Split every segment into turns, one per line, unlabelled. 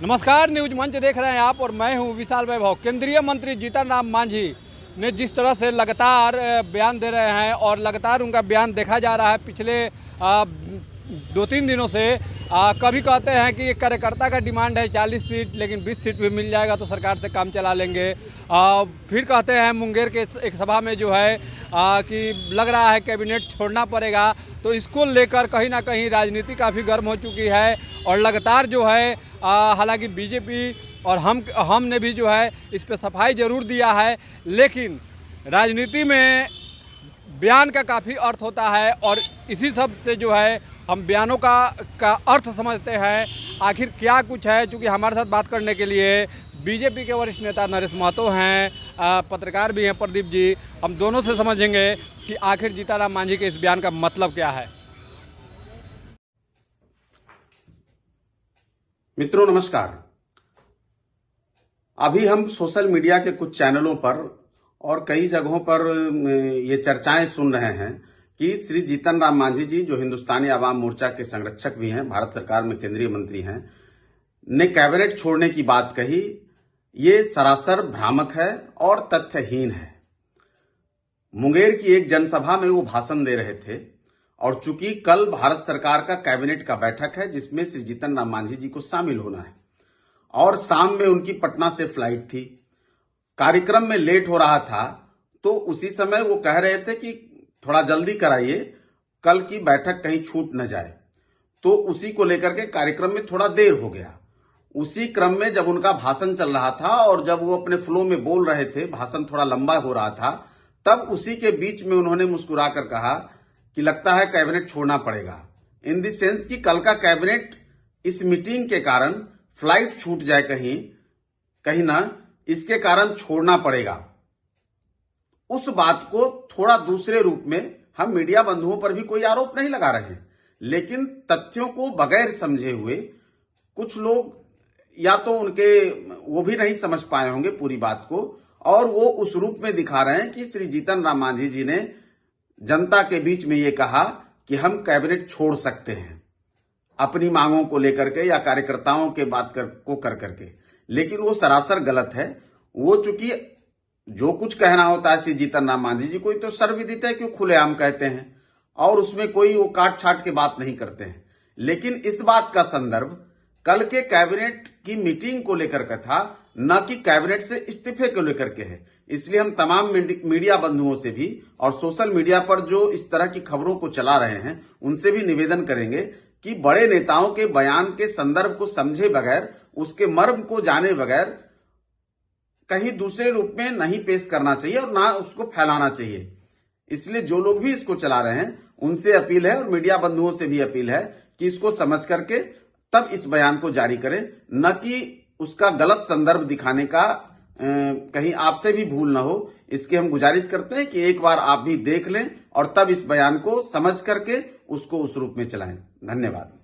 नमस्कार, न्यूज मंच देख रहे हैं आप और मैं हूं विशाल वैभव। केंद्रीय मंत्री जीतन राम मांझी ने जिस तरह से लगातार बयान दे रहे हैं और लगातार उनका बयान देखा जा रहा है पिछले 2-3 दिनों से। कभी कहते हैं कि कार्यकर्ता का डिमांड है 40 सीट, लेकिन 20 सीट भी मिल जाएगा तो सरकार से काम चला लेंगे। फिर कहते हैं मुंगेर के एक सभा में जो है कि लग रहा है कैबिनेट छोड़ना पड़ेगा। तो इसको लेकर कहीं ना कहीं राजनीति काफ़ी गर्म हो चुकी है और लगातार जो है हालांकि बीजेपी और हमने भी जो है इस पर सफाई ज़रूर दिया है, लेकिन राजनीति में बयान का काफ़ी अर्थ होता है और इसी सब से जो है हम बयानों का अर्थ समझते हैं आखिर क्या कुछ है। क्योंकि हमारे साथ बात करने के लिए बीजेपी के वरिष्ठ नेता नरेश महतो हैं, पत्रकार भी हैं प्रदीप जी। हम दोनों से समझेंगे कि आखिर जीतन राम मांझी के इस बयान का मतलब क्या है।
मित्रों नमस्कार। अभी हम सोशल मीडिया के कुछ चैनलों पर और कई जगहों पर ये चर्चाएं सुन रहे हैं कि श्री जीतन राम मांझी जी, जो हिंदुस्तानी आवाम मोर्चा के संरक्षक भी हैं, भारत सरकार में केंद्रीय मंत्री हैं, ने कैबिनेट छोड़ने की बात कही। ये सरासर भ्रामक है और तथ्यहीन है। मुंगेर की एक जनसभा में वो भाषण दे रहे थे और चूंकि कल भारत सरकार का कैबिनेट का बैठक है जिसमें श्री जीतन राम मांझी जी को शामिल होना है और शाम में उनकी पटना से फ्लाइट थी, कार्यक्रम में लेट हो रहा था, तो उसी समय वो कह रहे थे कि थोड़ा जल्दी कराइए, कल की बैठक कहीं छूट न जाए। तो उसी को लेकर के कार्यक्रम में थोड़ा देर हो गया। उसी क्रम में जब उनका भाषण चल रहा था और जब वो अपने फ्लो में बोल रहे थे, भाषण थोड़ा लंबा हो रहा था, तब उसी के बीच में उन्होंने मुस्कुराकर कहा कि लगता है कैबिनेट छोड़ना पड़ेगा। इन द सेंस कि कल का कैबिनेट इस मीटिंग के कारण फ्लाइट छूट जाए कहीं ना, इसके कारण छोड़ना पड़ेगा। उस बात को थोड़ा दूसरे रूप में हम मीडिया बंधुओं पर भी कोई आरोप नहीं लगा रहे हैं, लेकिन तथ्यों को बगैर समझे हुए कुछ लोग या तो वो भी नहीं समझ पाए होंगे पूरी बात को, और वो उस रूप में दिखा रहे हैं कि श्री जीतन राम मांझी जी ने जनता के बीच में ये कहा कि हम कैबिनेट छोड़ सकते हैं अपनी मांगों को लेकर के या कार्यकर्ताओं के बात को कर करके। लेकिन वो सरासर गलत है। वो चूंकि जो कुछ कहना होता है श्री जीतन राम मांझी जी को तो सर्वविदित है कि खुलेआम कहते हैं और उसमें कोई वो काट छाट के बात नहीं करते हैं। लेकिन इस बात का संदर्भ कल के कैबिनेट की मीटिंग को लेकर का था, न कि कैबिनेट से इस्तीफे को लेकर के है। इसलिए हम तमाम मीडिया बंधुओं से भी और सोशल मीडिया पर जो इस तरह की खबरों को चला रहे हैं उनसे भी निवेदन करेंगे कि बड़े नेताओं के बयान के संदर्भ को समझे बगैर, उसके मर्म को जाने बगैर कहीं दूसरे रूप में नहीं पेश करना चाहिए और ना उसको फैलाना चाहिए। इसलिए जो लोग भी इसको चला रहे हैं उनसे अपील है और मीडिया बंधुओं से भी अपील है कि इसको समझ करके तब इस बयान को जारी करें, न कि उसका गलत संदर्भ दिखाने का कहीं आपसे भी भूल ना हो। इसकी हम गुजारिश करते हैं कि एक बार आप भी देख लें और तब इस बयान को समझ करके उसको उस रूप में चलाएं। धन्यवाद।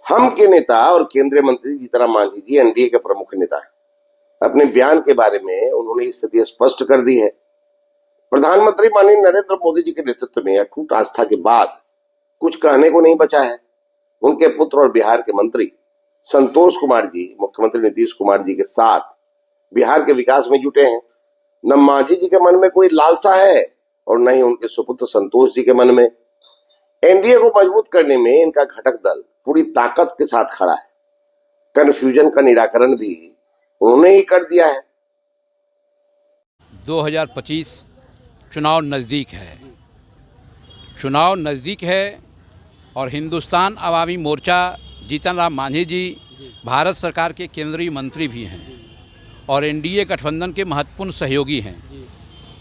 हम के नेता और केंद्रीय मंत्री जीतन राम मांझी जी एनडीए के प्रमुख नेता हैं। अपने बयान के बारे में उन्होंने स्थिति स्पष्ट कर दी है। प्रधानमंत्री माननीय नरेंद्र मोदी जी के नेतृत्व में अटूट आस्था के बाद कुछ कहने को नहीं बचा है। उनके पुत्र और बिहार के मंत्री संतोष कुमार जी मुख्यमंत्री नीतीश कुमार जी के साथ बिहार के विकास में जुटे हैं। न मांझी जी के मन में कोई लालसा है और न ही उनके सुपुत्र संतोष जी के मन में। एनडीए को मजबूत करने में इनका घटक दल पूरी ताकत के साथ खड़ा है। कन्फ्यूजन का निराकरण भी उन्होंने ही कर दिया है।
2025 चुनाव नज़दीक है और हिंदुस्तान आवामी मोर्चा जीतन राम मांझी जी भारत सरकार के केंद्रीय मंत्री भी हैं और एनडीए गठबंधन के महत्वपूर्ण सहयोगी हैं।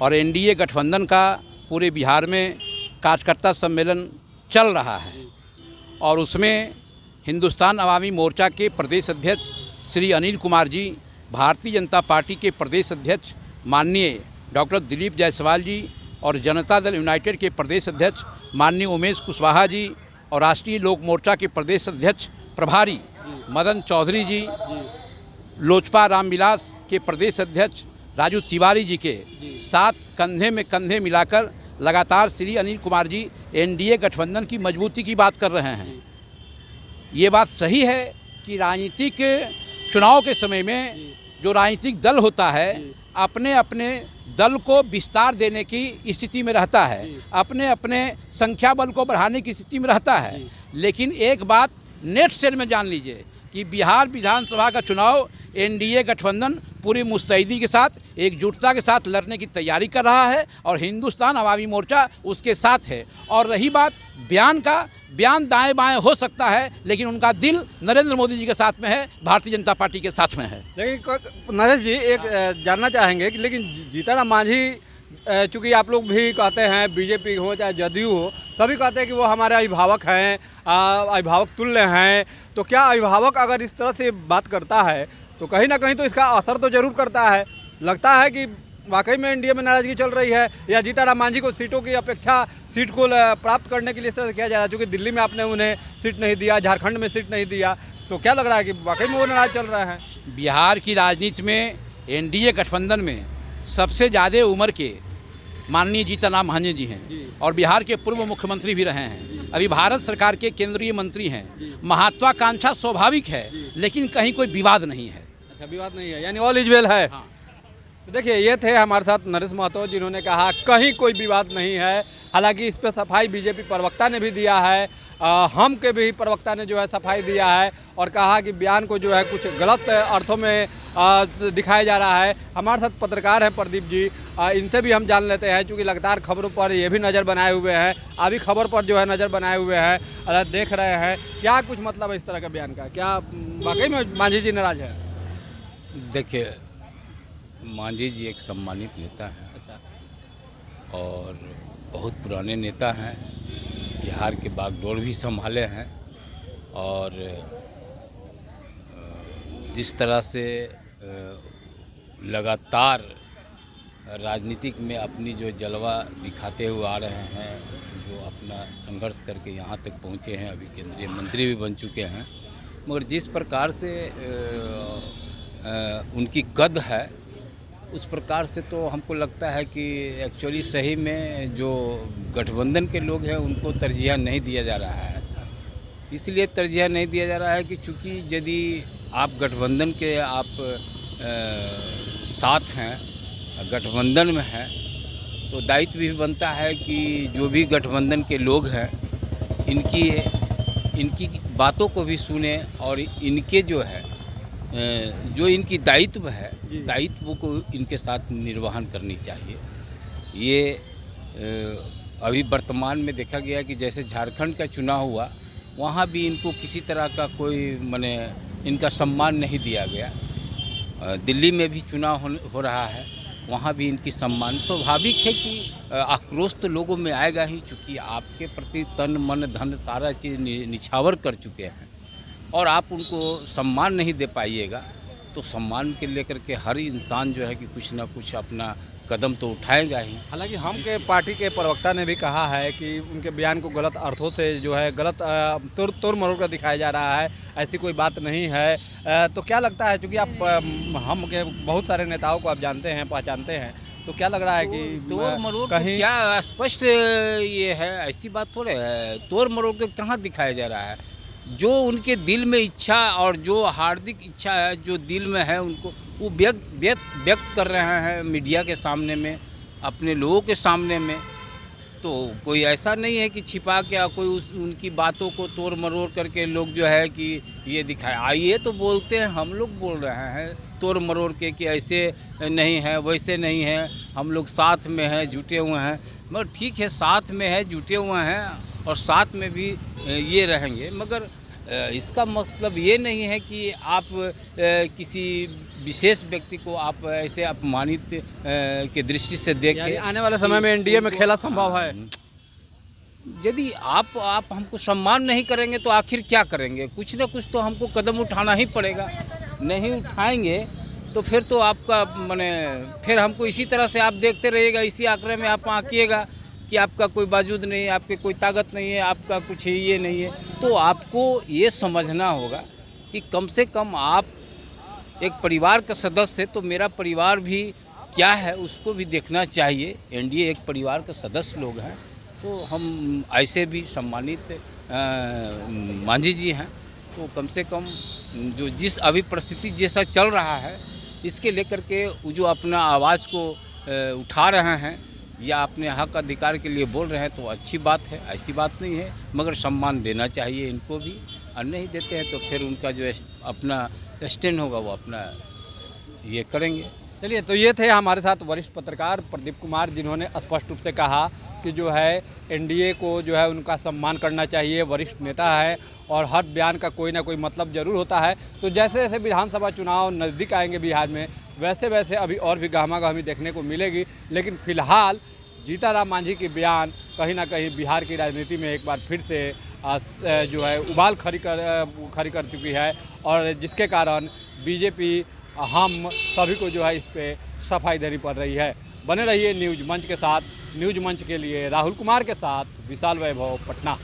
और एनडीए गठबंधन का पूरे बिहार में कार्यकर्ता सम्मेलन चल रहा है और उसमें हिंदुस्तान आवामी मोर्चा के प्रदेश अध्यक्ष श्री अनिल कुमार जी, भारतीय जनता पार्टी के प्रदेश अध्यक्ष माननीय डॉक्टर दिलीप जायसवाल जी और जनता दल यूनाइटेड के प्रदेश अध्यक्ष माननीय उमेश कुशवाहा जी और राष्ट्रीय लोक मोर्चा के प्रदेश अध्यक्ष प्रभारी मदन चौधरी जी, लोजपा रामविलास के प्रदेश अध्यक्ष राजू तिवारी जी के साथ कंधे में कंधे मिलाकर लगातार श्री अनिल कुमार जी एनडीए गठबंधन की मजबूती की बात कर रहे हैं ये बात सही है कि राजनीतिक चुनाव के समय में जो राजनीतिक दल होता है अपने अपने दल को विस्तार देने की स्थिति में रहता है, अपने अपने संख्या बल को बढ़ाने की स्थिति में रहता है। लेकिन एक बात नेट सेल में जान लीजिए कि बिहार विधानसभा का चुनाव एनडीए गठबंधन पूरी मुस्तैदी के साथ, एकजुटता के साथ लड़ने की तैयारी कर रहा है और हिंदुस्तान अवामी मोर्चा उसके साथ है। और रही बात बयान का, बयान दाएं बाएं हो सकता है लेकिन उनका दिल नरेंद्र मोदी जी के साथ में है, भारतीय जनता पार्टी के साथ में है।
लेकिन नरेश जी एक जानना चाहेंगे कि लेकिन जीतन मांझी, चूँकि आप लोग भी कहते हैं बीजेपी हो चाहे जदयू हो, सभी कहते हैं कि वो हमारे अभिभावक हैं, अभिभावक तुल्य हैं, तो क्या अभिभावक अगर इस तरह से बात करता है तो कहीं ना कहीं तो इसका असर तो जरूर करता है। लगता है कि वाकई में एनडीए में नाराजगी चल रही है या जीतन राम मांझी को सीटों की अपेक्षा सीट को प्राप्त करने के लिए इस तरह से किया जा रहा है। चूँकि दिल्ली में आपने उन्हें सीट नहीं दिया, झारखंड में सीट नहीं दिया, तो क्या लग रहा है कि वाकई में वो नाराज चल रहा है?
बिहार की राजनीति में एनडीए गठबंधन में सबसे ज़्यादा उम्र के माननीय जीतन राम मांझी जी हैं और बिहार के पूर्व मुख्यमंत्री भी रहे हैं, अभी भारत सरकार के केंद्रीय मंत्री हैं। महत्वाकांक्षा स्वाभाविक है लेकिन कहीं कोई विवाद नहीं है।
अच्छा, विवाद नहीं है, यानी ऑल इज वेल है।
हाँ।
तो देखिए, ये थे हमारे साथ नरेश महतो जिन्होंने कहा कहीं कोई विवाद नहीं है। हालांकि इस पर सफाई बीजेपी प्रवक्ता ने भी दिया है, हम के भी प्रवक्ता ने जो है सफाई दिया है और कहा कि बयान को जो है कुछ गलत अर्थों में दिखाया जा रहा है। हमारे साथ पत्रकार हैं प्रदीप जी, इनसे भी हम जान लेते हैं, क्योंकि लगातार खबरों पर ये भी नज़र बनाए हुए हैं, अभी खबर पर जो है नज़र बनाए हुए हैं, देख रहे हैं क्या कुछ मतलब है इस तरह का बयान का। क्या वाकई में मांझी जी नाराज है?
देखिए, मांझी जी एक सम्मानित नेता हैं।
अच्छा।
और बहुत पुराने नेता हैं, बिहार के बागडोर भी संभाले हैं और जिस तरह से लगातार राजनीतिक में अपनी जो जलवा दिखाते हुए आ रहे हैं, जो अपना संघर्ष करके यहाँ तक पहुँचे हैं, अभी केंद्रीय मंत्री भी बन चुके हैं, मगर जिस प्रकार से उनकी कद है उस प्रकार से तो हमको लगता है कि एक्चुअली सही में जो गठबंधन के लोग हैं उनको तरजीह नहीं दिया जा रहा है। इसलिए तरजीह नहीं दिया जा रहा है कि चूँकि यदि आप गठबंधन के साथ हैं, गठबंधन में हैं, तो दायित्व भी बनता है कि जो भी गठबंधन के लोग हैं इनकी बातों को भी सुने और इनके जो इनकी दायित्व है, दायित्व को इनके साथ निर्वहन करनी चाहिए। ये अभी वर्तमान में देखा गया कि जैसे झारखंड का चुनाव हुआ, वहाँ भी इनको किसी तरह का कोई माने इनका सम्मान नहीं दिया गया। दिल्ली में भी चुनाव हो रहा है, वहाँ भी इनकी सम्मान। स्वाभाविक है कि आक्रोश तो लोगों में आएगा ही, चूँकि आपके प्रति तन मन धन सारा चीज़ निछावर कर चुके हैं और आप उनको सम्मान नहीं दे पाइएगा, तो सम्मान के लेकर के हर इंसान जो है कि कुछ ना कुछ अपना कदम तो उठाएगा ही।
हालांकि हम के पार्टी के प्रवक्ता ने भी कहा है कि उनके बयान को गलत अर्थों से जो है गलत तोड़ मरोड़ कर दिखाया जा रहा है, ऐसी कोई बात नहीं है। तो क्या लगता है, चूँकि आप हम के बहुत सारे नेताओं को आप जानते हैं, पहचानते हैं, तो क्या लग रहा है कि
तोड़ मरोड़
कहीं
क्या स्पष्ट ये है, ऐसी बात थोड़े है। तोड़ मरोड़ के कहाँ दिखाया जा रहा है? जो उनके दिल में इच्छा और जो हार्दिक इच्छा है, जो दिल में है, उनको वो व्यक्त कर रहे हैं मीडिया के सामने में, अपने लोगों के सामने में। तो कोई ऐसा नहीं है कि छिपा के कोई उनकी बातों को तोड़ मरोड़ करके लोग जो है कि ये दिखाए। आइए तो बोलते हैं, हम लोग बोल रहे हैं तोड़ मरोड़ के कि ऐसे नहीं है, वैसे नहीं है, हम लोग साथ में हैं, जुटे हुए हैं। मगर ठीक है, साथ में है, जुटे हुए हैं और साथ में भी ये रहेंगे, मगर इसका मतलब ये नहीं है कि आप किसी विशेष व्यक्ति को आप ऐसे अपमानित के दृष्टि से देखें।
आने वाले समय में एनडीए में खेला संभव है।
यदि आप हमको सम्मान नहीं करेंगे तो आखिर क्या करेंगे? कुछ ना कुछ तो हमको कदम उठाना ही पड़ेगा। नहीं उठाएंगे तो फिर तो आपका माने फिर हमको इसी तरह से आप देखते रहिएगा, इसी आंकड़े में आप आंकिएगा कि आपका कोई बाजूद नहीं है, आपके कोई ताकत नहीं है, आपका कुछ ये नहीं है। तो आपको ये समझना होगा कि कम से कम आप एक परिवार का सदस्य है, तो मेरा परिवार भी क्या है उसको भी देखना चाहिए। एनडीए एक परिवार का सदस्य लोग हैं, तो हम ऐसे भी सम्मानित मांझी जी हैं तो कम से कम जो जिस अभी परिस्थिति जैसा चल रहा है इसके लेकर के वो जो अपना आवाज़ को उठा रहे हैं या अपने हक अधिकार के लिए बोल रहे हैं तो अच्छी बात है, ऐसी बात नहीं है, मगर सम्मान देना चाहिए इनको भी। और नहीं देते हैं तो फिर उनका जो अपना स्टैंड होगा वो अपना ये करेंगे।
चलिए, तो ये थे हमारे साथ वरिष्ठ पत्रकार प्रदीप कुमार, जिन्होंने स्पष्ट रूप से कहा कि जो है एनडीए को जो है उनका सम्मान करना चाहिए, वरिष्ठ नेता है और हर बयान का कोई ना कोई मतलब ज़रूर होता है। तो जैसे जैसे विधानसभा चुनाव नज़दीक आएंगे बिहार में, वैसे वैसे अभी और भी गहमा-गहमी देखने को मिलेगी। लेकिन फिलहाल जीतन राम मांझी की बयान कहीं ना कहीं बिहार की राजनीति में एक बार फिर से जो है उबाल खड़ी कर चुकी है, और जिसके कारण बीजेपी हम सभी को जो है इस पे सफाई देनी पड़ रही है। बने रहिए न्यूज़ मंच के साथ। न्यूज़ मंच के लिए राहुल कुमार के साथ विशाल वैभव, पटना।